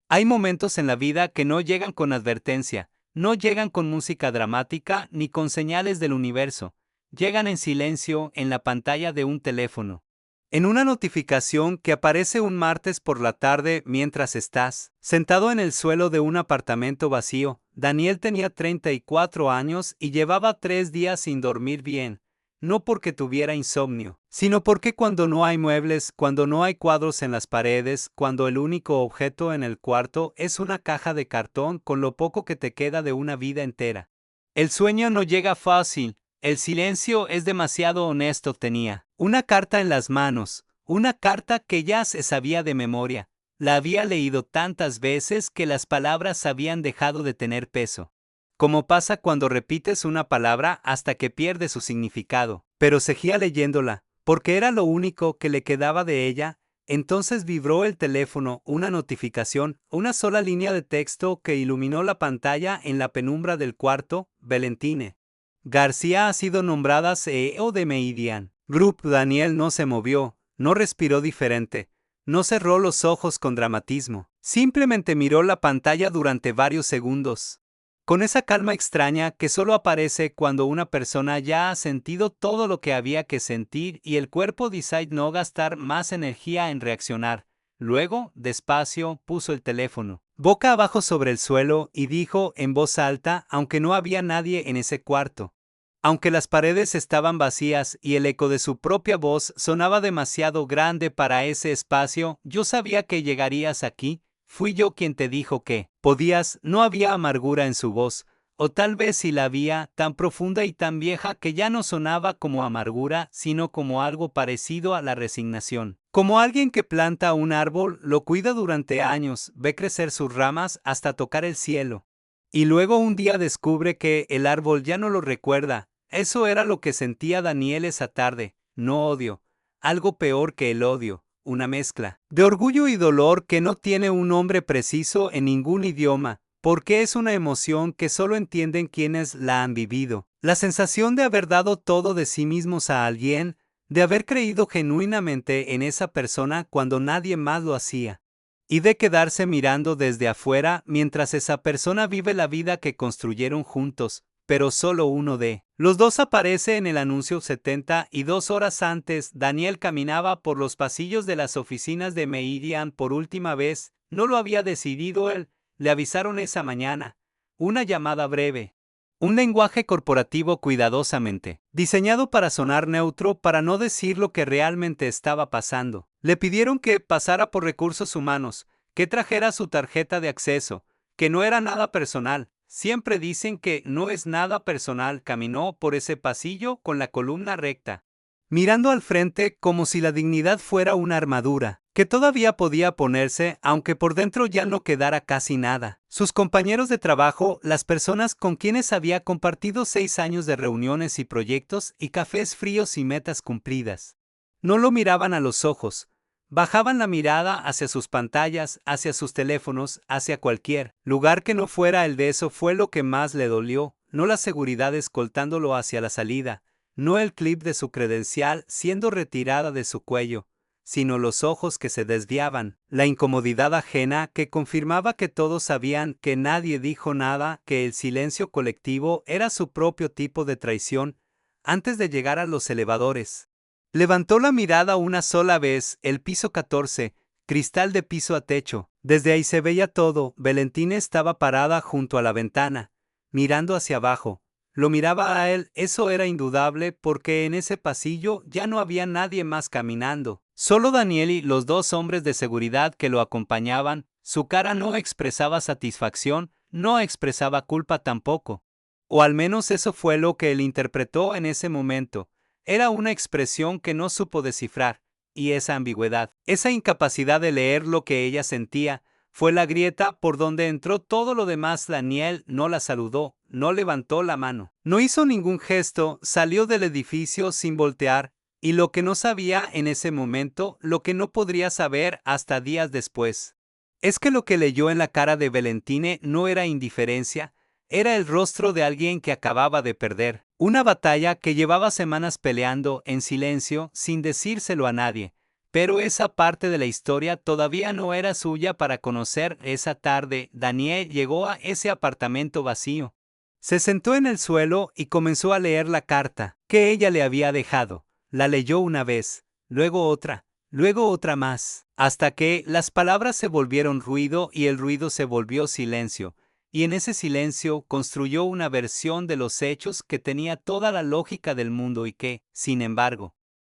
Hay momentos en la vida que no llegan con advertencia, no llegan con música dramática ni con señales del universo, llegan en silencio en la pantalla de un teléfono. En una notificación que aparece un martes por la tarde mientras estás sentado en el suelo de un apartamento vacío, Daniel tenía 34 años y llevaba 3 días sin dormir bien. No porque tuviera insomnio, sino porque cuando no hay muebles, cuando no hay cuadros en las paredes, cuando el único objeto en el cuarto es una caja de cartón con lo poco que te queda de una vida entera. El sueño no llega fácil, el silencio es demasiado honesto. Tenía una carta en las manos, una carta que ya se sabía de memoria. La había leído tantas veces que las palabras habían dejado de tener peso. Como pasa cuando repites una palabra hasta que pierde su significado. Pero seguía leyéndola, porque era lo único que le quedaba de ella. Entonces vibró el teléfono, una notificación, una sola línea de texto que iluminó la pantalla en la penumbra del cuarto. Valentine García ha sido nombrada CEO de Meridian Group. Daniel no se movió, no respiró diferente, no cerró los ojos con dramatismo. Simplemente miró la pantalla durante varios segundos. Con esa calma extraña que solo aparece cuando una persona ya ha sentido todo lo que había que sentir y el cuerpo decide no gastar más energía en reaccionar. Luego, despacio, puso el teléfono boca abajo sobre el suelo y dijo en voz alta, aunque no había nadie en ese cuarto. Aunque las paredes estaban vacías y el eco de su propia voz sonaba demasiado grande para ese espacio, yo sabía que llegarías aquí. Fui yo quien te dijo que podías. No había amargura en su voz, o tal vez si la había, tan profunda y tan vieja que ya no sonaba como amargura, sino como algo parecido a la resignación. Como alguien que planta un árbol, lo cuida durante años, ve crecer sus ramas hasta tocar el cielo. Y luego un día descubre que el árbol ya no lo recuerda. Eso era lo que sentía Daniel esa tarde, no odio, algo peor que el odio. Una mezcla de orgullo y dolor que no tiene un nombre preciso en ningún idioma, porque es una emoción que solo entienden quienes la han vivido. La sensación de haber dado todo de sí mismos a alguien, de haber creído genuinamente en esa persona cuando nadie más lo hacía. Y de quedarse mirando desde afuera mientras esa persona vive la vida que construyeron juntos, pero solo uno de los dos aparece en el anuncio. 72 horas antes, Daniel caminaba por los pasillos de las oficinas de Meridian por última vez. No lo había decidido él, le avisaron esa mañana. Una llamada breve. Un lenguaje corporativo cuidadosamente diseñado para sonar neutro, para no decir lo que realmente estaba pasando. Le pidieron que pasara por recursos humanos, que trajera su tarjeta de acceso, que no era nada personal. Siempre dicen que no es nada personal. Caminó por ese pasillo con la columna recta, mirando al frente como si la dignidad fuera una armadura que todavía podía ponerse aunque por dentro ya no quedara casi nada. Sus compañeros de trabajo, las personas con quienes había compartido 6 años de reuniones y proyectos y cafés fríos y metas cumplidas, no lo miraban a los ojos. Bajaban la mirada hacia sus pantallas, hacia sus teléfonos, hacia cualquier lugar que no fuera el de eso. Fue lo que más le dolió, no la seguridad escoltándolo hacia la salida, no el clip de su credencial siendo retirada de su cuello, sino los ojos que se desviaban, la incomodidad ajena que confirmaba que todos sabían, que nadie dijo nada, que el silencio colectivo era su propio tipo de traición. Antes de llegar a los elevadores, levantó la mirada una sola vez, el piso 14, cristal de piso a techo. Desde ahí se veía todo. Valentine estaba parada junto a la ventana, mirando hacia abajo. Lo miraba a él. Eso era indudable porque en ese pasillo ya no había nadie más caminando. Solo Daniel y los 2 hombres de seguridad que lo acompañaban. Su cara no expresaba satisfacción, no expresaba culpa tampoco. O al menos eso fue lo que él interpretó en ese momento. Era una expresión que no supo descifrar, y esa ambigüedad, esa incapacidad de leer lo que ella sentía, fue la grieta por donde entró todo lo demás. Daniel no la saludó, no levantó la mano, no hizo ningún gesto, salió del edificio sin voltear, y lo que no sabía en ese momento, lo que no podría saber hasta días después, es que lo que leyó en la cara de Valentine no era indiferencia, era el rostro de alguien que acababa de perder una batalla que llevaba semanas peleando en silencio, sin decírselo a nadie, Pero esa parte de la historia todavía no era suya para conocer. Esa tarde, Daniel llegó a ese apartamento vacío. Se sentó en el suelo y comenzó a leer la carta que ella le había dejado. La leyó una vez, luego otra más, hasta que las palabras se volvieron ruido y el ruido se volvió silencio. Y en ese silencio construyó una versión de los hechos que tenía toda la lógica del mundo y que, sin embargo,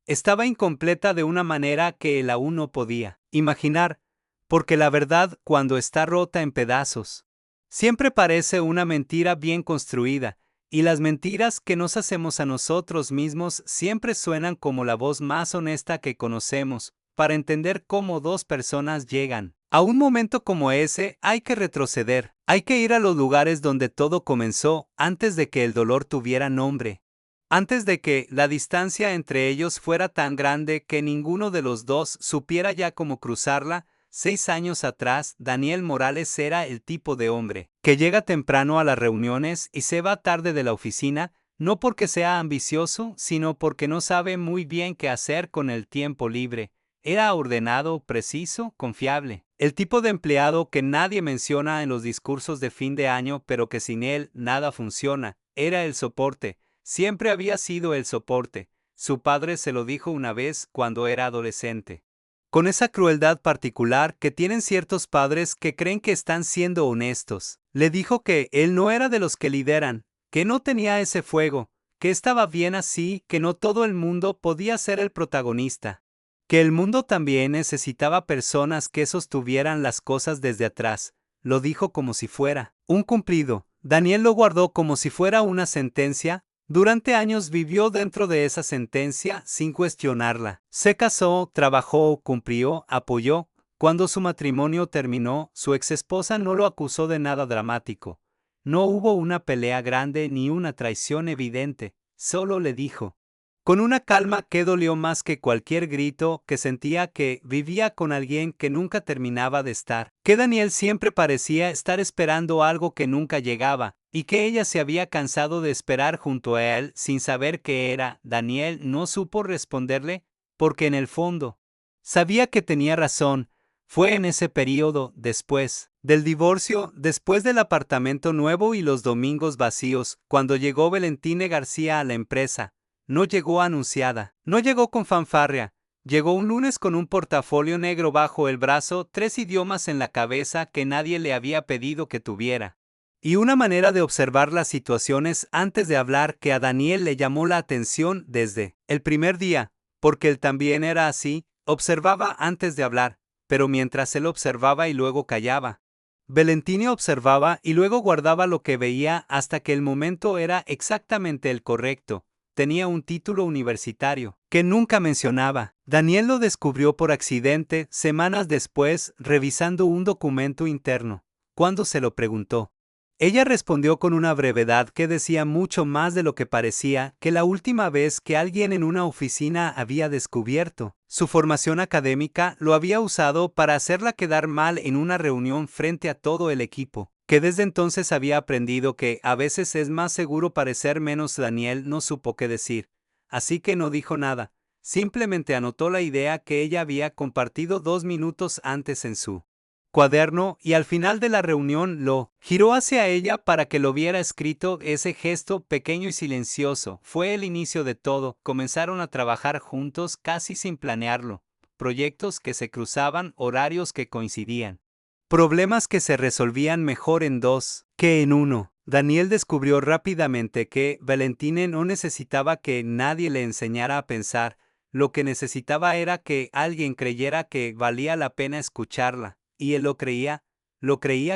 estaba incompleta de una manera que él aún no podía imaginar, porque la verdad, cuando está rota en pedazos, siempre parece una mentira bien construida, y las mentiras que nos hacemos a nosotros mismos siempre suenan como la voz más honesta que conocemos. Para entender cómo dos personas llegan a un momento como ese, hay que retroceder, hay que ir a los lugares donde todo comenzó, antes de que el dolor tuviera nombre. Antes de que la distancia entre ellos fuera tan grande que ninguno de los dos supiera ya cómo cruzarla. 6 años atrás, Daniel Morales era el tipo de hombre que llega temprano a las reuniones y se va tarde de la oficina, no porque sea ambicioso, sino porque no sabe muy bien qué hacer con el tiempo libre. Era ordenado, preciso, confiable. El tipo de empleado que nadie menciona en los discursos de fin de año, pero que sin él nada funciona. Era el soporte. Siempre había sido el soporte. Su padre se lo dijo una vez cuando era adolescente. Con esa crueldad particular que tienen ciertos padres que creen que están siendo honestos. Le dijo que él no era de los que lideran, que no tenía ese fuego, que estaba bien así, que no todo el mundo podía ser el protagonista, que el mundo también necesitaba personas que sostuvieran las cosas desde atrás. Lo dijo como si fuera un cumplido. Daniel lo guardó como si fuera una sentencia. Durante años vivió dentro de esa sentencia sin cuestionarla. Se casó, trabajó, cumplió, apoyó. Cuando su matrimonio terminó, su exesposa no lo acusó de nada dramático. No hubo una pelea grande ni una traición evidente. Solo le dijo, con una calma que dolió más que cualquier grito, que sentía que vivía con alguien que nunca terminaba de estar, que Daniel siempre parecía estar esperando algo que nunca llegaba, y que ella se había cansado de esperar junto a él sin saber qué era. Daniel no supo responderle, porque en el fondo sabía que tenía razón. Fue en ese período, después del divorcio, después del apartamento nuevo y los domingos vacíos, cuando llegó Valentine García a la empresa. No llegó anunciada, no llegó con fanfarria, llegó un lunes con un portafolio negro bajo el brazo, 3 idiomas en la cabeza que nadie le había pedido que tuviera, y una manera de observar las situaciones antes de hablar que a Daniel le llamó la atención desde el primer día, porque él también era así, observaba antes de hablar, pero mientras él observaba y luego callaba. Valentine observaba y luego guardaba lo que veía hasta que el momento era exactamente el correcto. Tenía un título universitario, que nunca mencionaba. Daniel lo descubrió por accidente, semanas después, revisando un documento interno. Cuando se lo preguntó, ella respondió con una brevedad que decía mucho más de lo que parecía, que la última vez que alguien en una oficina había descubierto. Su formación académica lo había usado para hacerla quedar mal en una reunión frente a todo el equipo, que desde entonces había aprendido que a veces es más seguro parecer menos. Daniel no supo qué decir, así que no dijo nada, simplemente anotó la idea que ella había compartido 2 minutos antes en su cuaderno y al final de la reunión lo giró hacia ella para que lo viera escrito. Ese gesto pequeño y silencioso fue el inicio de todo. Comenzaron a trabajar juntos casi sin planearlo, proyectos que se cruzaban, horarios que coincidían. Problemas que se resolvían mejor en dos que en uno. Daniel descubrió rápidamente que Valentine no necesitaba que nadie le enseñara a pensar, lo que necesitaba era que alguien creyera que valía la pena escucharla, y él lo creía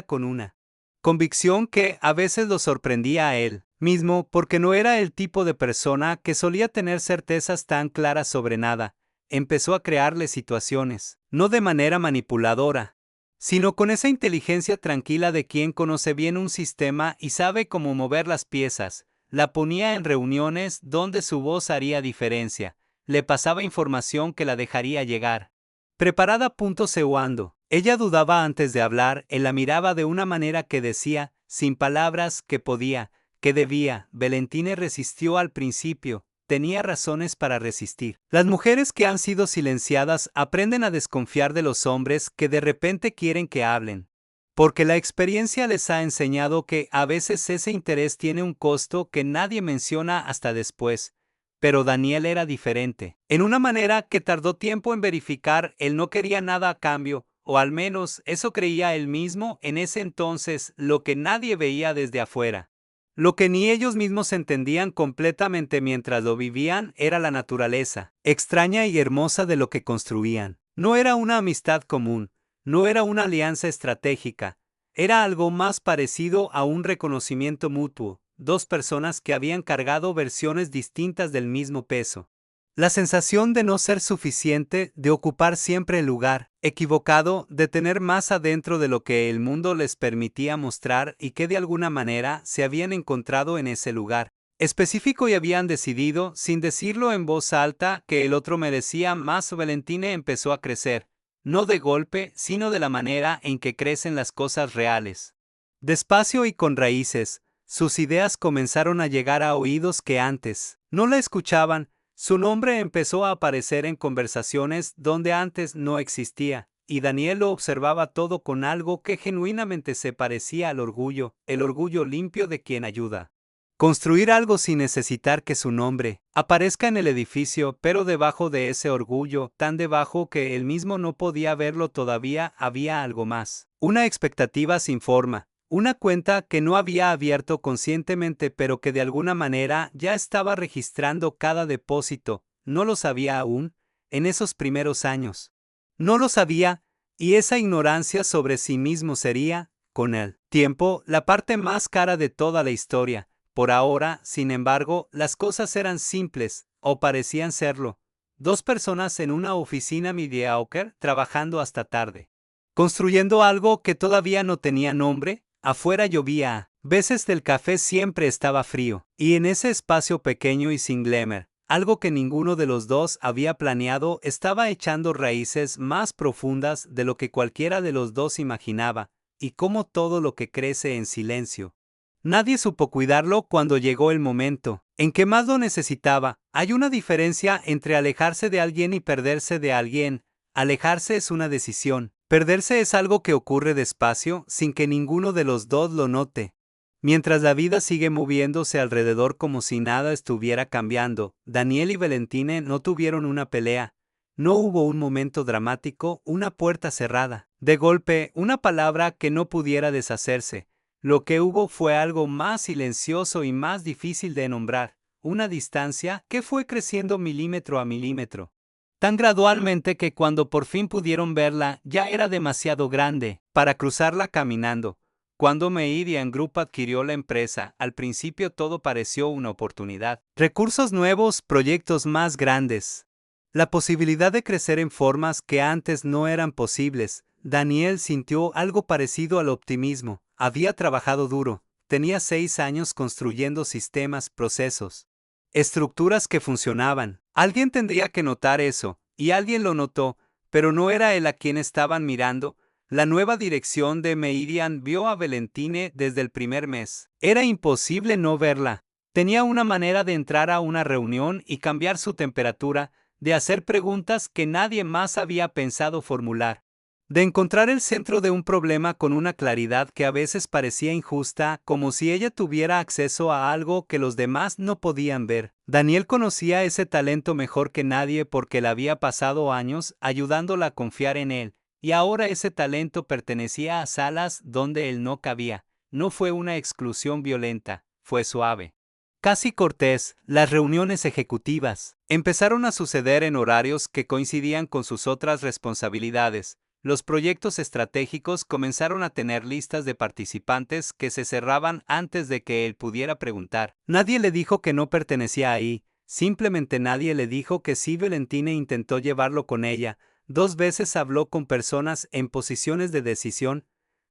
con una convicción que a veces lo sorprendía a él mismo porque no era el tipo de persona que solía tener certezas tan claras sobre nada. Empezó a crearle situaciones, no de manera manipuladora, sino con esa inteligencia tranquila de quien conoce bien un sistema y sabe cómo mover las piezas. La ponía en reuniones donde su voz haría diferencia, le pasaba información que la dejaría llegar preparada. Segundo, ella dudaba antes de hablar, él la miraba de una manera que decía, sin palabras, que podía, que debía. Valentine resistió al principio, tenía razones para resistir. Las mujeres que han sido silenciadas aprenden a desconfiar de los hombres que de repente quieren que hablen. Porque la experiencia les ha enseñado que a veces ese interés tiene un costo que nadie menciona hasta después. Pero Daniel era diferente. En una manera que tardó tiempo en verificar, él no quería nada a cambio, o al menos eso creía él mismo en ese entonces, lo que nadie veía desde afuera. Lo que ni ellos mismos entendían completamente mientras lo vivían era la naturaleza, extraña y hermosa de lo que construían. No era una amistad común, no era una alianza estratégica, era algo más parecido a un reconocimiento mutuo, dos personas que habían cargado versiones distintas del mismo peso. La sensación de no ser suficiente, de ocupar siempre el lugar equivocado, de tener más adentro de lo que el mundo les permitía mostrar y que de alguna manera se habían encontrado en ese lugar específico y habían decidido, sin decirlo en voz alta, que el otro merecía más. Valentine empezó a crecer, no de golpe, sino de la manera en que crecen las cosas reales. Despacio y con raíces, sus ideas comenzaron a llegar a oídos que antes no la escuchaban. Su nombre empezó a aparecer en conversaciones donde antes no existía, y Daniel lo observaba todo con algo que genuinamente se parecía al orgullo, el orgullo limpio de quien ayuda. Construir algo sin necesitar que su nombre aparezca en el edificio, pero debajo de ese orgullo, tan debajo que él mismo no podía verlo todavía, había algo más. Una expectativa sin forma. Una cuenta que no había abierto conscientemente pero que de alguna manera ya estaba registrando cada depósito, no lo sabía aún, en esos primeros años. No lo sabía, y esa ignorancia sobre sí mismo sería, con el tiempo, la parte más cara de toda la historia. Por ahora, sin embargo, las cosas eran simples, o parecían serlo. Dos personas en una oficina mediocre trabajando hasta tarde. Construyendo algo que todavía no tenía nombre. Afuera llovía, veces el café siempre estaba frío, y en ese espacio pequeño y sin glamour, algo que ninguno de los dos había planeado estaba echando raíces más profundas de lo que cualquiera de los dos imaginaba, y como todo lo que crece en silencio. Nadie supo cuidarlo cuando llegó el momento en que más lo necesitaba. Hay una diferencia entre alejarse de alguien y perderse de alguien. Alejarse es una decisión. Perderse es algo que ocurre despacio, sin que ninguno de los dos lo note. Mientras la vida sigue moviéndose alrededor como si nada estuviera cambiando, Daniel y Valentine no tuvieron una pelea. No hubo un momento dramático, una puerta cerrada. De golpe, una palabra que no pudiera deshacerse. Lo que hubo fue algo más silencioso y más difícil de nombrar. Una distancia que fue creciendo milímetro a milímetro. Tan gradualmente que cuando por fin pudieron verla, ya era demasiado grande para cruzarla caminando. Cuando Meridian Group adquirió la empresa, al principio todo pareció una oportunidad. Recursos nuevos, proyectos más grandes. La posibilidad de crecer en formas que antes no eran posibles. Daniel sintió algo parecido al optimismo. Había trabajado duro. Tenía 6 años construyendo sistemas, procesos, estructuras que funcionaban. Alguien tendría que notar eso, y alguien lo notó, pero no era él a quien estaban mirando. La nueva dirección de Meridian vio a Valentine desde el primer mes. Era imposible no verla. Tenía una manera de entrar a una reunión y cambiar su temperatura, de hacer preguntas que nadie más había pensado formular, de encontrar el centro de un problema con una claridad que a veces parecía injusta, como si ella tuviera acceso a algo que los demás no podían ver. Daniel conocía ese talento mejor que nadie porque le había pasado años ayudándola a confiar en él, y ahora ese talento pertenecía a salas donde él no cabía. No fue una exclusión violenta, fue suave. Casi cortés, las reuniones ejecutivas empezaron a suceder en horarios que coincidían con sus otras responsabilidades. Los proyectos estratégicos comenzaron a tener listas de participantes que se cerraban antes de que él pudiera preguntar. Nadie le dijo que no pertenecía ahí, simplemente nadie le dijo que sí. Valentine intentó llevarlo con ella. 2 veces habló con personas en posiciones de decisión.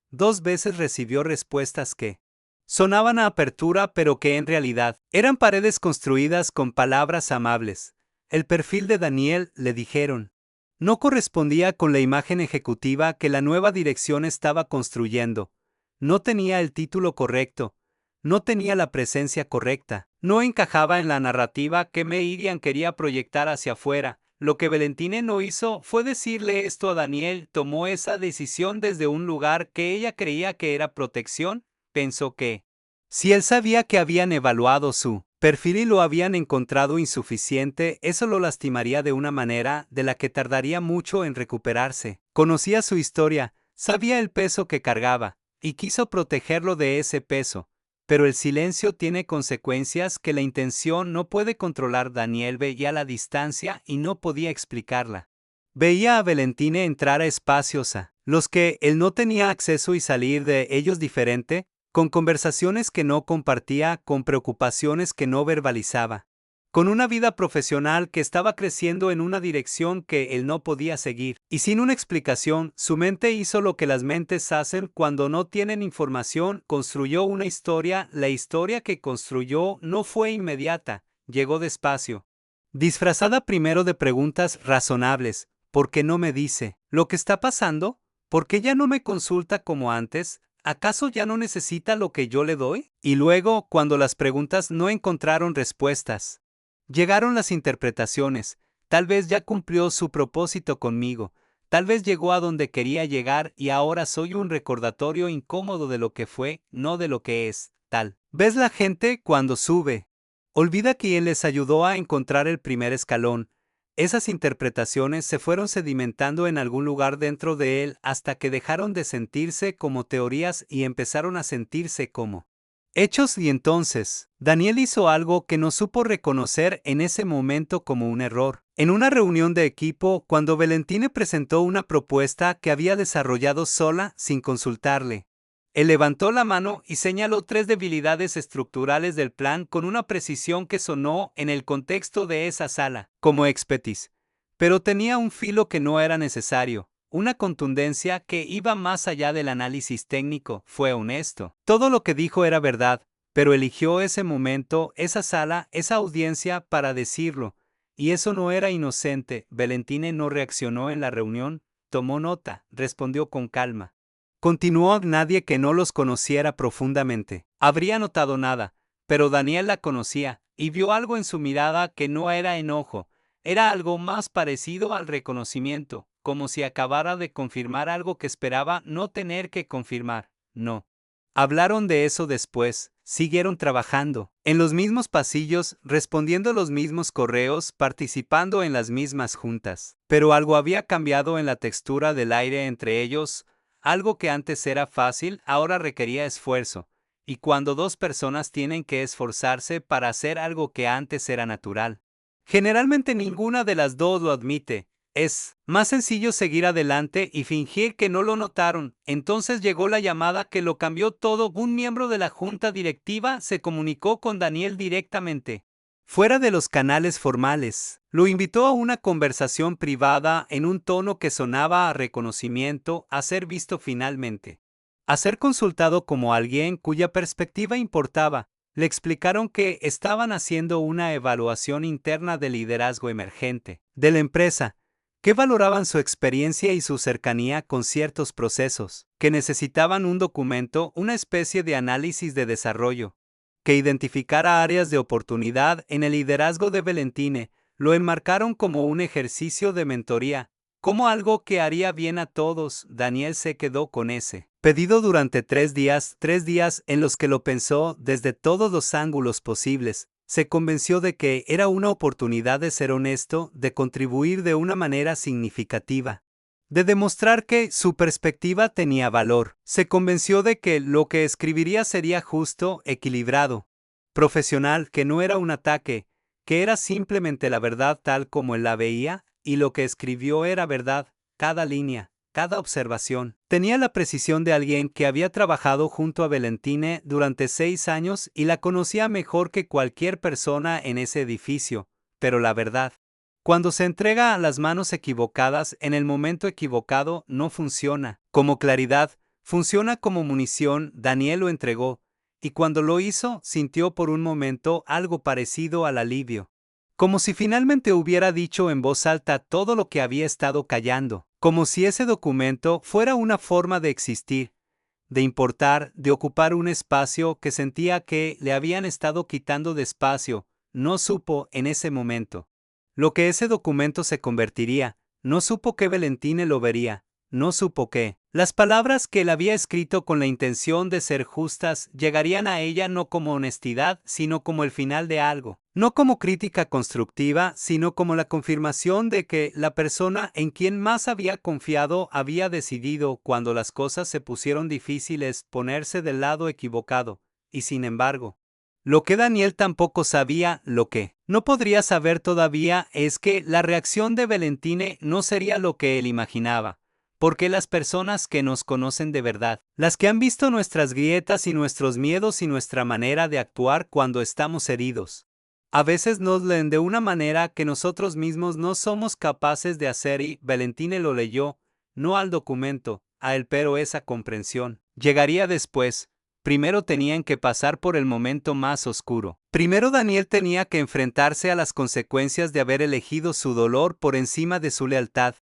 2 veces recibió respuestas que sonaban a apertura pero que en realidad eran paredes construidas con palabras amables. El perfil de Daniel, le dijeron, no correspondía con la imagen ejecutiva que la nueva dirección estaba construyendo. No tenía el título correcto. no tenía la presencia correcta, no encajaba en la narrativa que Meridian quería proyectar hacia afuera. Lo que Valentine no hizo fue decirle esto a Daniel, tomó esa decisión desde un lugar que ella creía que era protección, pensó que si él sabía que habían evaluado su perfil y lo habían encontrado insuficiente, eso lo lastimaría de una manera de la que tardaría mucho en recuperarse. Conocía su historia, sabía el peso que cargaba, y quiso protegerlo de ese peso. Pero el silencio tiene consecuencias que la intención no puede controlar. Daniel veía la distancia y no podía explicarla. Veía a Valentine entrar a espacios a los que él no tenía acceso y salir de ellos diferente, con conversaciones que no compartía, con preocupaciones que no verbalizaba, con una vida profesional que estaba creciendo en una dirección que él no podía seguir. Y sin una explicación, su mente hizo lo que las mentes hacen cuando no tienen información, construyó una historia. La historia que construyó no fue inmediata, llegó despacio. Disfrazada primero de preguntas razonables. ¿Por qué no me dice lo que está pasando? ¿Por qué ya no me consulta como antes? ¿Acaso ya no necesita lo que yo le doy? Y luego, cuando las preguntas no encontraron respuestas, llegaron las interpretaciones. Tal vez ya cumplió su propósito conmigo. Tal vez llegó a donde quería llegar y ahora soy un recordatorio incómodo de lo que fue, no de lo que es. Tal vez la gente, cuando sube, olvida que él les ayudó a encontrar el primer escalón. Esas interpretaciones se fueron sedimentando en algún lugar dentro de él hasta que dejaron de sentirse como teorías y empezaron a sentirse como hechos. Y entonces, Daniel hizo algo que no supo reconocer en ese momento como un error. En una reunión de equipo, cuando Valentine presentó una propuesta que había desarrollado sola sin consultarle, él levantó la mano y señaló 3 debilidades estructurales del plan con una precisión que sonó en el contexto de esa sala como expertise, pero tenía un filo que no era necesario, una contundencia que iba más allá del análisis técnico. Fue honesto. Todo lo que dijo era verdad, pero eligió ese momento, esa sala, esa audiencia para decirlo, y eso no era inocente. Valentine no reaccionó en la reunión, tomó nota, respondió con calma. Continuó. Nadie que no los conociera profundamente habría notado nada, pero Daniel la conocía, y vio algo en su mirada que no era enojo, era algo más parecido al reconocimiento, como si acabara de confirmar algo que esperaba no tener que confirmar. No. Hablaron de eso después, siguieron trabajando, en los mismos pasillos, respondiendo los mismos correos, participando en las mismas juntas. Pero algo había cambiado en la textura del aire entre ellos. Algo que antes era fácil, ahora requería esfuerzo, y cuando 2 personas tienen que esforzarse para hacer algo que antes era natural, generalmente ninguna de las dos lo admite. Es más sencillo seguir adelante y fingir que no lo notaron. Entonces llegó la llamada que lo cambió todo. Un miembro de la junta directiva se comunicó con Daniel directamente, fuera de los canales formales. Lo invitó a una conversación privada en un tono que sonaba a reconocimiento, a ser visto finalmente, a ser consultado como alguien cuya perspectiva importaba. Le explicaron que estaban haciendo una evaluación interna de liderazgo emergente de la empresa, que valoraban su experiencia y su cercanía con ciertos procesos, que necesitaban un documento, una especie de análisis de desarrollo, que identificara áreas de oportunidad en el liderazgo de Valentine. Lo enmarcaron como un ejercicio de mentoría, como algo que haría bien a todos. Daniel se quedó con ese pedido durante 3 días en los que lo pensó desde todos los ángulos posibles. Se convenció de que era una oportunidad de ser honesto, de contribuir de una manera significativa, de demostrar que su perspectiva tenía valor. Se convenció de que lo que escribiría sería justo, equilibrado, profesional, que no era un ataque, que era simplemente la verdad tal como él la veía, y lo que escribió era verdad, cada línea, cada observación. Tenía la precisión de alguien que había trabajado junto a Valentine durante 6 años y la conocía mejor que cualquier persona en ese edificio, pero la verdad, cuando se entrega a las manos equivocadas en el momento equivocado, no funciona. Como claridad, funciona como munición. Daniel lo entregó, y cuando lo hizo, sintió por un momento algo parecido al alivio. Como si finalmente hubiera dicho en voz alta todo lo que había estado callando, como si ese documento fuera una forma de existir, de importar, de ocupar un espacio que sentía que le habían estado quitando de espacio. No supo en ese momento lo que ese documento se convertiría, no supo que Valentine lo vería, no supo que las palabras que él había escrito con la intención de ser justas llegarían a ella no como honestidad, sino como el final de algo, no como crítica constructiva, sino como la confirmación de que la persona en quien más había confiado había decidido, cuando las cosas se pusieron difíciles, ponerse del lado equivocado, y sin embargo, lo que Daniel tampoco sabía, lo que no podría saber todavía, es que la reacción de Valentine no sería lo que él imaginaba, porque las personas que nos conocen de verdad, las que han visto nuestras grietas y nuestros miedos y nuestra manera de actuar cuando estamos heridos, a veces nos leen de una manera que nosotros mismos no somos capaces de hacer y Valentine lo leyó, no al documento, a él, pero esa comprensión llegaría después. Primero tenían que pasar por el momento más oscuro. Primero Daniel tenía que enfrentarse a las consecuencias de haber elegido su dolor por encima de su lealtad,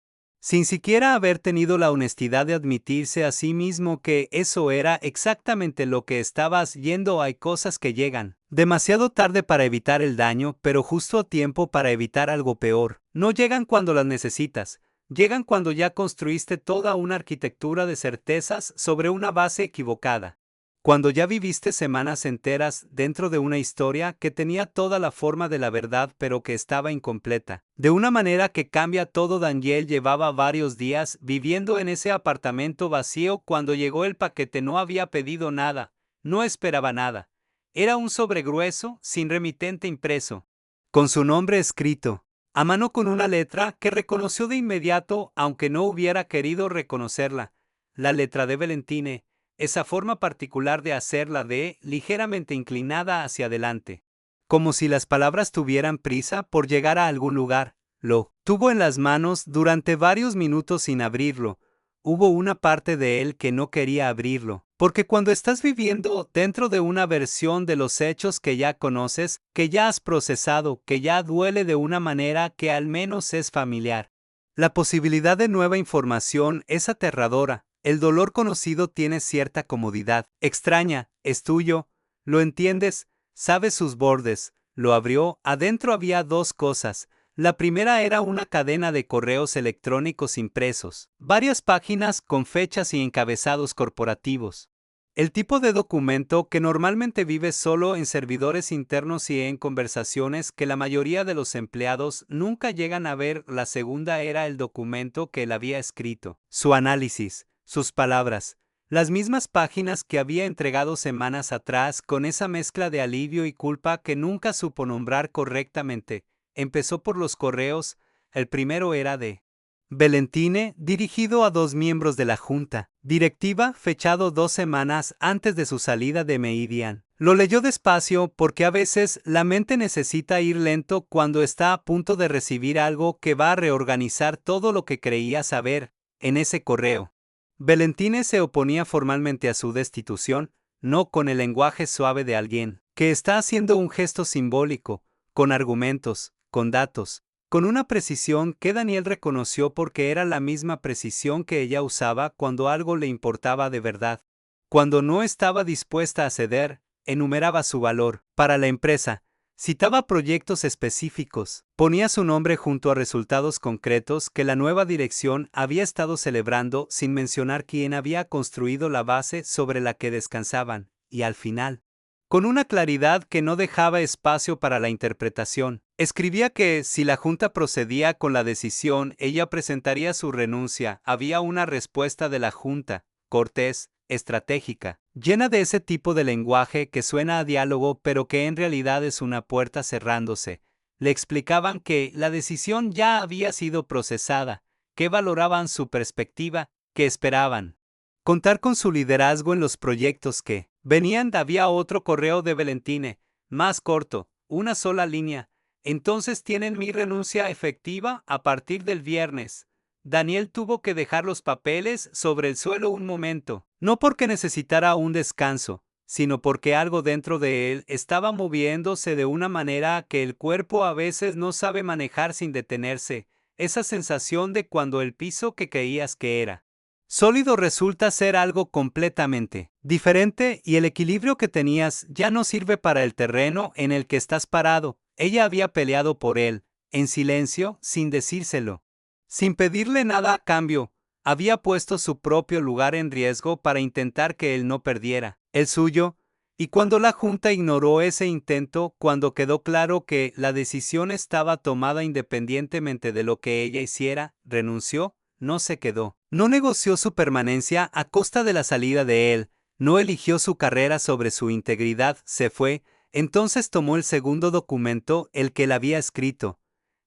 sin siquiera haber tenido la honestidad de admitirse a sí mismo que eso era exactamente lo que estaba haciendo. Hay cosas que llegan demasiado tarde para evitar el daño, pero justo a tiempo para evitar algo peor. No llegan cuando las necesitas. Llegan cuando ya construiste toda una arquitectura de certezas sobre una base equivocada. Cuando ya viviste semanas enteras dentro de una historia que tenía toda la forma de la verdad pero que estaba incompleta. De una manera que cambia todo. Daniel llevaba varios días viviendo en ese apartamento vacío cuando llegó el paquete. No había pedido nada, no esperaba nada. Era un sobre grueso, sin remitente impreso, con su nombre escrito a mano con una letra que reconoció de inmediato aunque no hubiera querido reconocerla. La letra de Valentine. Esa forma particular de hacerla ligeramente inclinada hacia adelante. Como si las palabras tuvieran prisa por llegar a algún lugar. Lo tuvo en las manos durante varios minutos sin abrirlo. Hubo una parte de él que no quería abrirlo, porque cuando estás viviendo dentro de una versión de los hechos que ya conoces, que ya has procesado, que ya duele de una manera que al menos es familiar, la posibilidad de nueva información es aterradora. El dolor conocido tiene cierta comodidad, extraña, es tuyo, lo entiendes, sabes sus bordes. Lo abrió, adentro había dos cosas. La primera era una cadena de correos electrónicos impresos, varias páginas con fechas y encabezados corporativos. El tipo de documento que normalmente vive solo en servidores internos y en conversaciones que la mayoría de los empleados nunca llegan a ver. La segunda era el documento que él había escrito, su análisis, sus palabras, las mismas páginas que había entregado semanas atrás con esa mezcla de alivio y culpa que nunca supo nombrar correctamente. Empezó por los correos. El primero era de Valentine, dirigido a 2 miembros de la junta directiva, fechado 2 semanas antes de su salida de Meridian. Lo leyó despacio porque a veces la mente necesita ir lento cuando está a punto de recibir algo que va a reorganizar todo lo que creía saber. En ese correo, Valentine se oponía formalmente a su destitución, no con el lenguaje suave de alguien que está haciendo un gesto simbólico, con argumentos, con datos, con una precisión que Daniel reconoció porque era la misma precisión que ella usaba cuando algo le importaba de verdad. Cuando no estaba dispuesta a ceder, enumeraba su valor para la empresa, citaba proyectos específicos, ponía su nombre junto a resultados concretos que la nueva dirección había estado celebrando sin mencionar quién había construido la base sobre la que descansaban, y al final, con una claridad que no dejaba espacio para la interpretación, escribía que si la Junta procedía con la decisión, ella presentaría su renuncia. Había una respuesta de la Junta, cortés, estratégica, llena de ese tipo de lenguaje que suena a diálogo pero que en realidad es una puerta cerrándose. Le explicaban que la decisión ya había sido procesada, que valoraban su perspectiva, que esperaban contar con su liderazgo en los proyectos que venían. Había otro correo de Valentine, más corto, una sola línea. Entonces tienen mi renuncia efectiva a partir del viernes. Daniel tuvo que dejar los papeles sobre el suelo un momento, no porque necesitara un descanso, sino porque algo dentro de él estaba moviéndose de una manera que el cuerpo a veces no sabe manejar sin detenerse, esa sensación de cuando el piso que creías que era Sólido resulta ser algo completamente diferente y el equilibrio que tenías ya no sirve para el terreno en el que estás parado. Ella había peleado por él, en silencio, sin decírselo. Sin pedirle nada a cambio, había puesto su propio lugar en riesgo para intentar que él no perdiera el suyo, y cuando la Junta ignoró ese intento, cuando quedó claro que la decisión estaba tomada independientemente de lo que ella hiciera, renunció. No se quedó. No negoció su permanencia a costa de la salida de él, no eligió su carrera sobre su integridad, se fue, entonces tomó el segundo documento, el que él había escrito,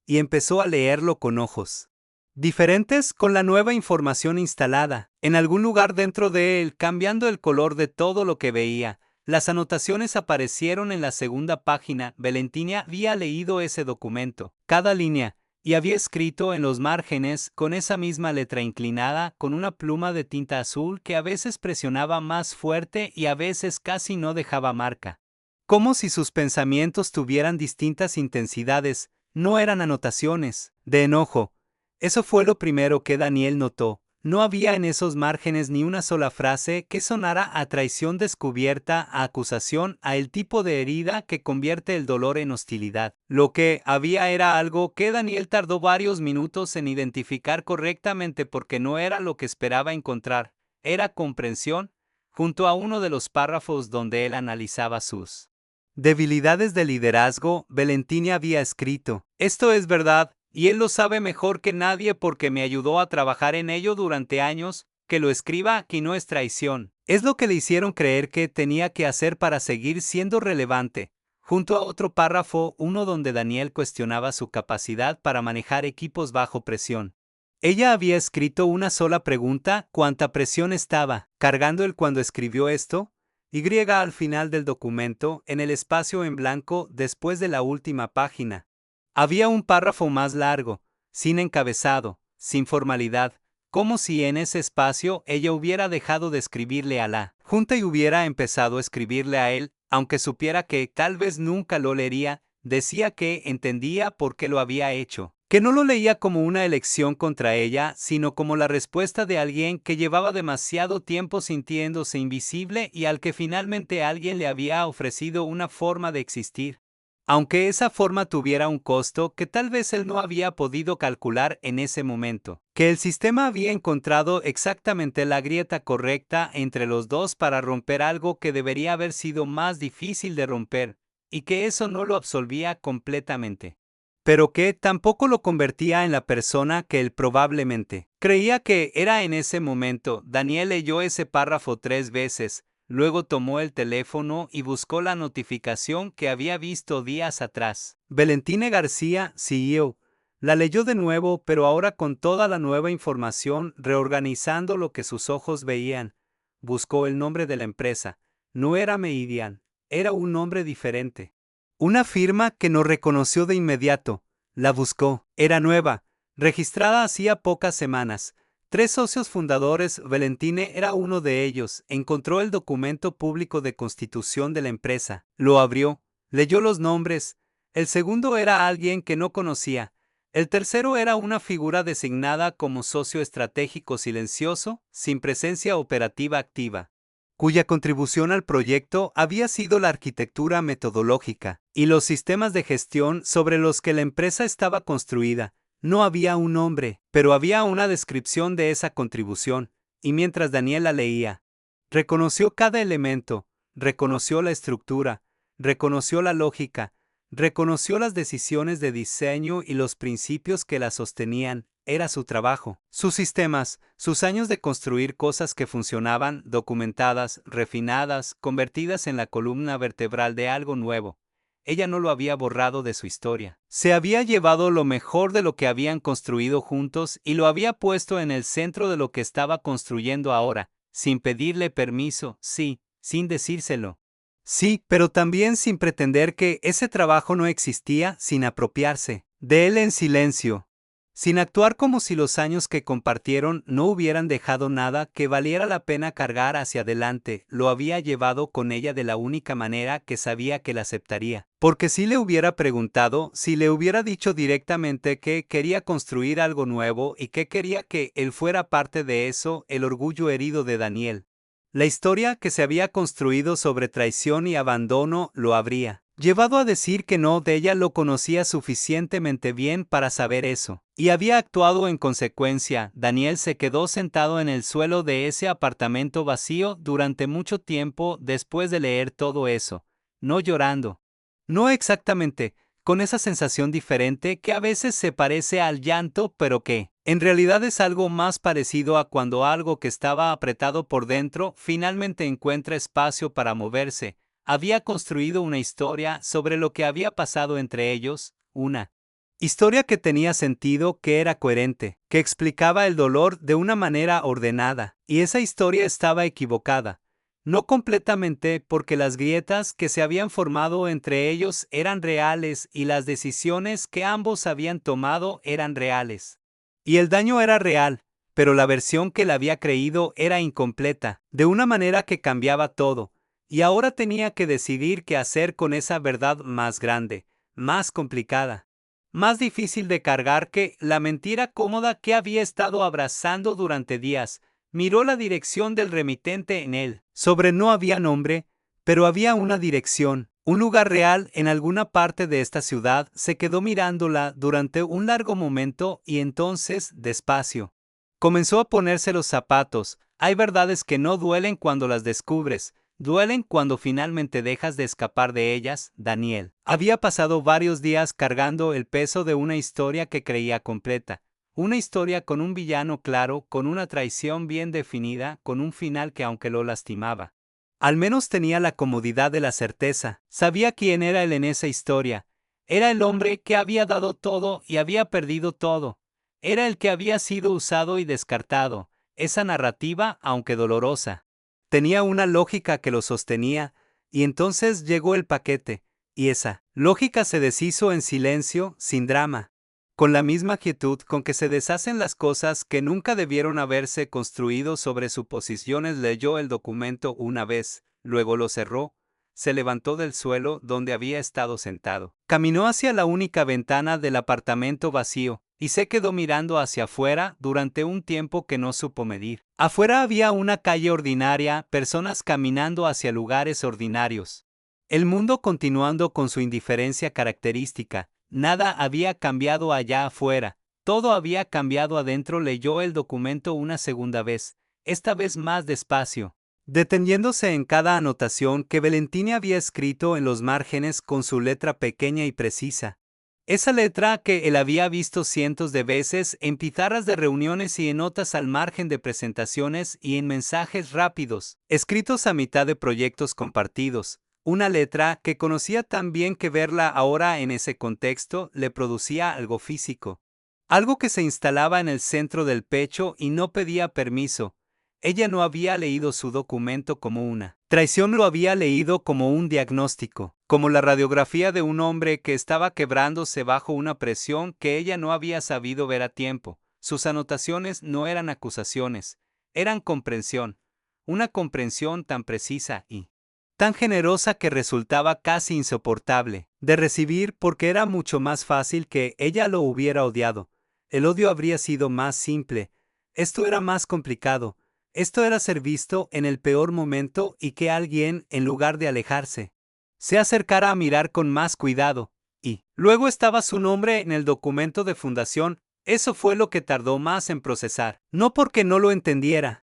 y empezó a leerlo con ojos diferentes con la nueva información instalada, en algún lugar dentro de él, cambiando el color de todo lo que veía. Las anotaciones aparecieron en la segunda página. Valentina había leído ese documento, cada línea, y había escrito en los márgenes, con esa misma letra inclinada, con una pluma de tinta azul que a veces presionaba más fuerte y a veces casi no dejaba marca. Como si sus pensamientos tuvieran distintas intensidades, no eran anotaciones de enojo. Eso fue lo primero que Daniel notó. No había en esos márgenes ni una sola frase que sonara a traición descubierta, a acusación, a el tipo de herida que convierte el dolor en hostilidad. Lo que había era algo que Daniel tardó varios minutos en identificar correctamente porque no era lo que esperaba encontrar. Era comprensión, junto a uno de los párrafos donde él analizaba sus debilidades de liderazgo. Valentina había escrito: "Esto es verdad, y él lo sabe mejor que nadie porque me ayudó a trabajar en ello durante años. Que lo escriba aquí no es traición. Es lo que le hicieron creer que tenía que hacer para seguir siendo relevante". Junto a otro párrafo, uno donde Daniel cuestionaba su capacidad para manejar equipos bajo presión. Ella había escrito una sola pregunta: ¿cuánta presión estaba cargando él cuando escribió esto? Y al final del documento, en el espacio en blanco después de la última página. Había un párrafo más largo, sin encabezado, sin formalidad, como si en ese espacio ella hubiera dejado de escribirle a la Junta y hubiera empezado a escribirle a él, aunque supiera que tal vez nunca lo leería. Decía que entendía por qué lo había hecho, que no lo leía como una elección contra ella, sino como la respuesta de alguien que llevaba demasiado tiempo sintiéndose invisible y al que finalmente alguien le había ofrecido una forma de existir. Aunque esa forma tuviera un costo que tal vez él no había podido calcular en ese momento, que el sistema había encontrado exactamente la grieta correcta entre los dos para romper algo que debería haber sido más difícil de romper, y que eso no lo absolvía completamente, pero que tampoco lo convertía en la persona que él probablemente creía que era en ese momento. Daniel leyó ese párrafo 3 veces. Luego tomó el teléfono y buscó la notificación que había visto días atrás. Valentina García, CEO. La leyó de nuevo, pero ahora con toda la nueva información, reorganizando lo que sus ojos veían. Buscó el nombre de la empresa. No era Meridian, era un nombre diferente. Una firma que no reconoció de inmediato. La buscó. Era nueva, registrada hacía pocas semanas. 3 socios fundadores, Valentina era uno de ellos. Encontró el documento público de constitución de la empresa. Lo abrió, leyó los nombres. El segundo era alguien que no conocía. El tercero era una figura designada como socio estratégico silencioso, sin presencia operativa activa, cuya contribución al proyecto había sido la arquitectura metodológica y los sistemas de gestión sobre los que la empresa estaba construida. No había un nombre, pero había una descripción de esa contribución, y mientras Daniel la leía, reconoció cada elemento, reconoció la estructura, reconoció la lógica, reconoció las decisiones de diseño y los principios que la sostenían. Era su trabajo, sus sistemas, sus años de construir cosas que funcionaban, documentadas, refinadas, convertidas en la columna vertebral de algo nuevo. Ella no lo había borrado de su historia. Se había llevado lo mejor de lo que habían construido juntos y lo había puesto en el centro de lo que estaba construyendo ahora, sin pedirle permiso, sí, sin decírselo. Sí, pero también sin pretender que ese trabajo no existía, sin apropiarse de él en silencio. sin actuar como si los años que compartieron no hubieran dejado nada que valiera la pena cargar hacia adelante. Lo había llevado con ella de la única manera que sabía que la aceptaría. Porque si le hubiera preguntado, si le hubiera dicho directamente que quería construir algo nuevo y que quería que él fuera parte de eso, el orgullo herido de Daniel, la historia que se había construido sobre traición y abandono, lo habría llevado a decir que no. De ella lo conocía suficientemente bien para saber eso, y había actuado en consecuencia. Daniel se quedó sentado en el suelo de ese apartamento vacío durante mucho tiempo después de leer todo eso, no llorando. No exactamente, con esa sensación diferente que a veces se parece al llanto, pero que, en realidad es algo más parecido a cuando algo que estaba apretado por dentro finalmente encuentra espacio para moverse. Había construido una historia sobre lo que había pasado entre ellos, una historia que tenía sentido, que era coherente, que explicaba el dolor de una manera ordenada, y esa historia estaba equivocada. No completamente, porque las grietas que se habían formado entre ellos eran reales y las decisiones que ambos habían tomado eran reales. Y el daño era real, pero la versión que él había creído era incompleta, de una manera que cambiaba todo, y ahora tenía que decidir qué hacer con esa verdad más grande, más complicada, más difícil de cargar que la mentira cómoda que había estado abrazando durante días. Miró la dirección del remitente en él. Sobre no había nombre, pero había una dirección, un lugar real en alguna parte de esta ciudad. Se quedó mirándola durante un largo momento y entonces, despacio, comenzó a ponerse los zapatos. Hay verdades que no duelen cuando las descubres, duelen cuando finalmente dejas de escapar de ellas. Daniel había pasado varios días cargando el peso de una historia que creía completa. Una historia con un villano claro, con una traición bien definida, con un final que aunque lo lastimaba, al menos tenía la comodidad de la certeza. Sabía quién era él en esa historia. Era el hombre que había dado todo y había perdido todo. Era el que había sido usado y descartado. Esa narrativa, aunque dolorosa, tenía una lógica que lo sostenía, y entonces llegó el paquete, y esa lógica se deshizo en silencio, sin drama. Con la misma quietud con que se deshacen las cosas que nunca debieron haberse construido sobre suposiciones, leyó el documento una vez, luego lo cerró, se levantó del suelo donde había estado sentado, caminó hacia la única ventana del apartamento vacío, y se quedó mirando hacia afuera durante un tiempo que no supo medir. Afuera había una calle ordinaria, personas caminando hacia lugares ordinarios. El mundo continuando con su indiferencia característica. Nada había cambiado allá afuera, todo había cambiado adentro. Leyó el documento una segunda vez, esta vez más despacio, deteniéndose en cada anotación que Valentini había escrito en los márgenes con su letra pequeña y precisa. Esa letra que él había visto cientos de veces en pizarras de reuniones y en notas al margen de presentaciones y en mensajes rápidos, escritos a mitad de proyectos compartidos. Una letra que conocía tan bien que verla ahora en ese contexto le producía algo físico. Algo que se instalaba en el centro del pecho y no pedía permiso. Ella no había leído su documento como una traición, lo había leído como un diagnóstico, como la radiografía de un hombre que estaba quebrándose bajo una presión que ella no había sabido ver a tiempo. Sus anotaciones no eran acusaciones, eran comprensión, una comprensión tan precisa y tan generosa que resultaba casi insoportable de recibir, porque era mucho más fácil que ella lo hubiera odiado. El odio habría sido más simple. Esto era más complicado. Esto era ser visto en el peor momento y que alguien, en lugar de alejarse, se acercara a mirar con más cuidado. Y luego estaba su nombre en el documento de fundación. Eso fue lo que tardó más en procesar. No porque no lo entendiera,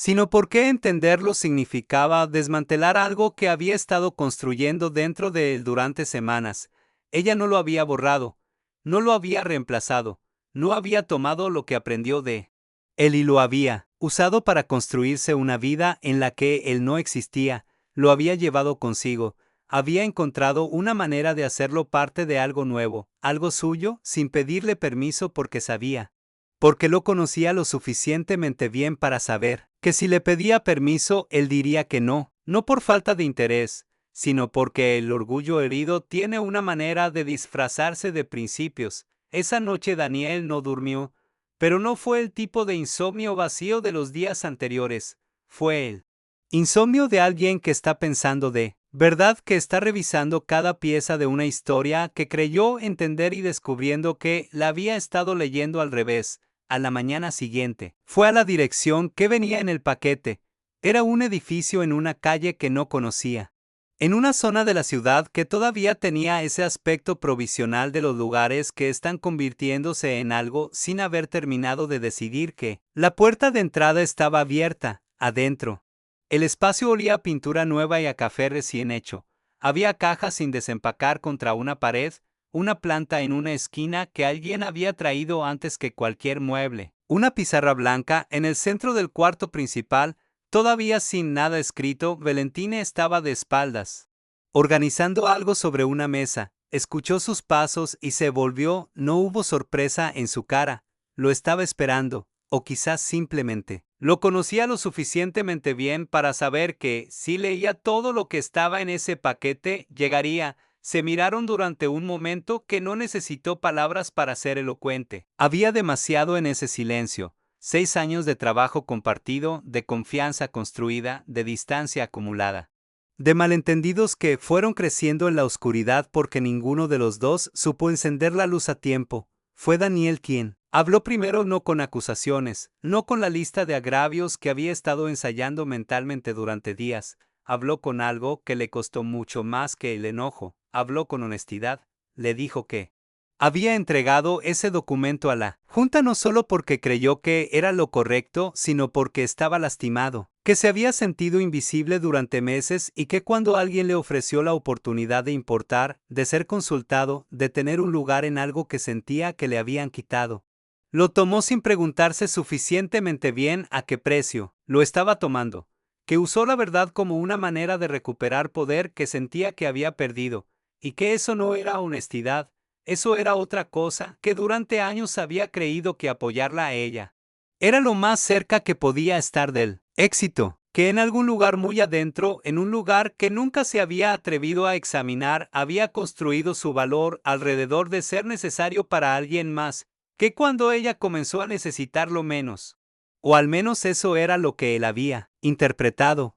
sino porque entenderlo significaba desmantelar algo que había estado construyendo dentro de él durante semanas. Ella no lo había borrado, no lo había reemplazado, no había tomado lo que aprendió de él y lo había usado para construirse una vida en la que él no existía. Lo había llevado consigo, había encontrado una manera de hacerlo parte de algo nuevo, algo suyo, sin pedirle permiso, porque sabía, porque lo conocía lo suficientemente bien para saber que si le pedía permiso él diría que no, no por falta de interés, sino porque el orgullo herido tiene una manera de disfrazarse de principios. Esa noche Daniel no durmió, pero no fue el tipo de insomnio vacío de los días anteriores, fue el insomnio de alguien que está pensando ¿verdad que está revisando cada pieza de una historia que creyó entender y descubriendo que la había estado leyendo al revés? A la mañana siguiente, fue a la dirección que venía en el paquete. Era un edificio en una calle que no conocía, en una zona de la ciudad que todavía tenía ese aspecto provisional de los lugares que están convirtiéndose en algo sin haber terminado de decidir que la puerta de entrada estaba abierta, adentro. El espacio olía a pintura nueva y a café recién hecho. Había cajas sin desempacar contra una pared, una planta en una esquina que alguien había traído antes que cualquier mueble, una pizarra blanca en el centro del cuarto principal. Todavía sin nada escrito, Valentina estaba de espaldas, organizando algo sobre una mesa. Escuchó sus pasos y se volvió. No hubo sorpresa en su cara. Lo estaba esperando, o quizás simplemente lo conocía lo suficientemente bien para saber que, si leía todo lo que estaba en ese paquete, llegaría. Se miraron durante un momento que no necesitó palabras para ser elocuente. Había demasiado en ese silencio. 6 años de trabajo compartido, de confianza construida, de distancia acumulada. De malentendidos que fueron creciendo en la oscuridad porque ninguno de los dos supo encender la luz a tiempo. Fue Daniel quien habló primero, no con acusaciones, no con la lista de agravios que había estado ensayando mentalmente durante días. Habló con algo que le costó mucho más que el enojo. Habló con honestidad. Le dijo que había entregado ese documento a la Junta no solo porque creyó que era lo correcto, sino porque estaba lastimado, que se había sentido invisible durante meses y que cuando alguien le ofreció la oportunidad de importar, de ser consultado, de tener un lugar en algo que sentía que le habían quitado, lo tomó sin preguntarse suficientemente bien a qué precio lo estaba tomando, que usó la verdad como una manera de recuperar poder que sentía que había perdido, y que eso no era honestidad. Eso era otra cosa que durante años había creído que apoyarla a ella era lo más cerca que podía estar del éxito, que en algún lugar muy adentro, en un lugar que nunca se había atrevido a examinar, había construido su valor alrededor de ser necesario para alguien más, que cuando ella comenzó a necesitarlo menos. O al menos eso era lo que él había interpretado.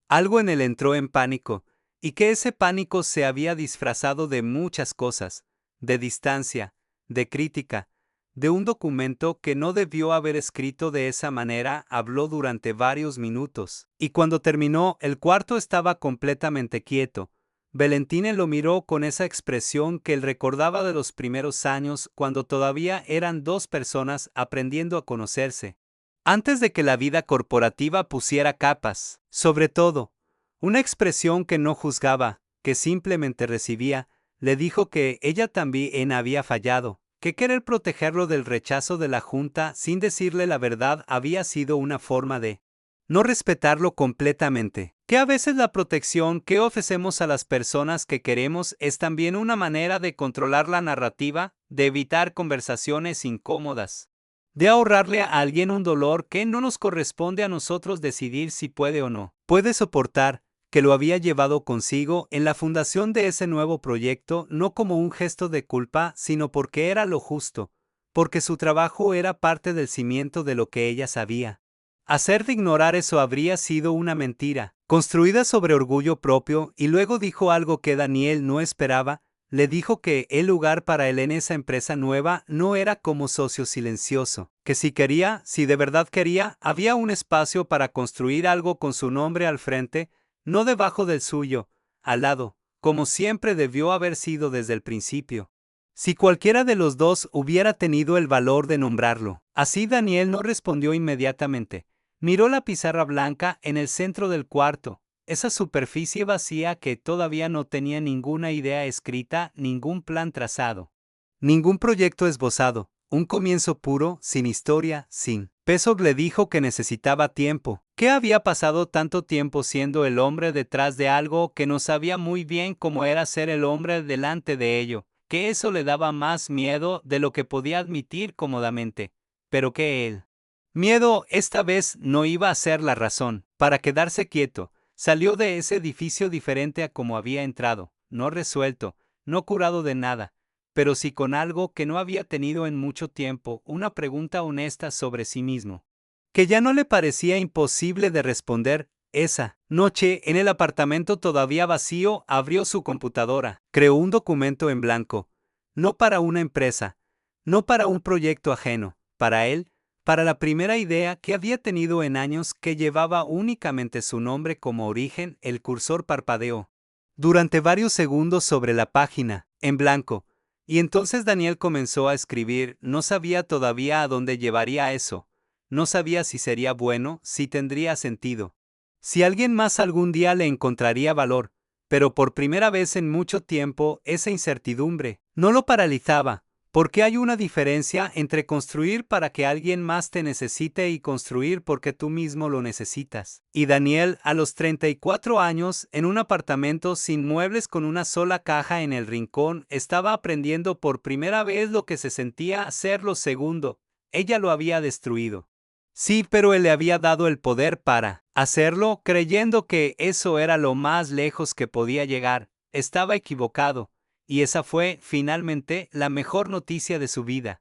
Algo en él entró en pánico, y que ese pánico se había disfrazado de muchas cosas, de distancia, de crítica, de un documento que no debió haber escrito de esa manera. Habló durante varios minutos, y cuando terminó, el cuarto estaba completamente quieto. Valentina lo miró con esa expresión que él recordaba de los primeros años, cuando todavía eran dos personas aprendiendo a conocerse, antes de que la vida corporativa pusiera capas. Sobre todo, una expresión que no juzgaba, que simplemente recibía. Le dijo que ella también había fallado, que querer protegerlo del rechazo de la Junta sin decirle la verdad había sido una forma de no respetarlo completamente, que a veces la protección que ofrecemos a las personas que queremos es también una manera de controlar la narrativa, de evitar conversaciones incómodas, de ahorrarle a alguien un dolor que no nos corresponde a nosotros decidir si puede o no puede soportar, que lo había llevado consigo en la fundación de ese nuevo proyecto, no como un gesto de culpa, sino porque era lo justo, porque su trabajo era parte del cimiento de lo que ella sabía hacer. De ignorar eso habría sido una mentira, construida sobre orgullo propio. Y luego dijo algo que Daniel no esperaba. Le dijo que el lugar para él en esa empresa nueva no era como socio silencioso, que si quería, si de verdad quería, había un espacio para construir algo con su nombre al frente, no debajo del suyo, al lado, como siempre debió haber sido desde el principio. Si cualquiera de los dos hubiera tenido el valor de nombrarlo. Así Daniel no respondió inmediatamente. Miró la pizarra blanca en el centro del cuarto, esa superficie vacía que todavía no tenía ninguna idea escrita, ningún plan trazado, ningún proyecto esbozado, un comienzo puro, sin historia, sin peso. Le dijo que necesitaba tiempo, que había pasado tanto tiempo siendo el hombre detrás de algo que no sabía muy bien cómo era ser el hombre delante de ello, que eso le daba más miedo de lo que podía admitir cómodamente, pero que él miedo esta vez no iba a ser la razón para quedarse quieto. Salió de ese edificio diferente a como había entrado, no resuelto, no curado de nada, pero sí con algo que no había tenido en mucho tiempo, una pregunta honesta sobre sí mismo, que ya no le parecía imposible de responder. Esa noche, en el apartamento todavía vacío, abrió su computadora, creó un documento en blanco, no para una empresa, no para un proyecto ajeno, para él, para la primera idea que había tenido en años que llevaba únicamente su nombre como origen. El cursor parpadeó durante varios segundos sobre la página, en blanco, y entonces Daniel comenzó a escribir. No sabía todavía a dónde llevaría eso, no sabía si sería bueno, si tendría sentido, si alguien más algún día le encontraría valor, pero por primera vez en mucho tiempo esa incertidumbre no lo paralizaba, porque hay una diferencia entre construir para que alguien más te necesite y construir porque tú mismo lo necesitas. Y Daniel, a los 34 años, en un apartamento sin muebles con una sola caja en el rincón, estaba aprendiendo por primera vez lo que se sentía ser lo segundo. Ella lo había destruido. Sí, pero él le había dado el poder para hacerlo, creyendo que eso era lo más lejos que podía llegar. Estaba equivocado, y esa fue, finalmente, la mejor noticia de su vida.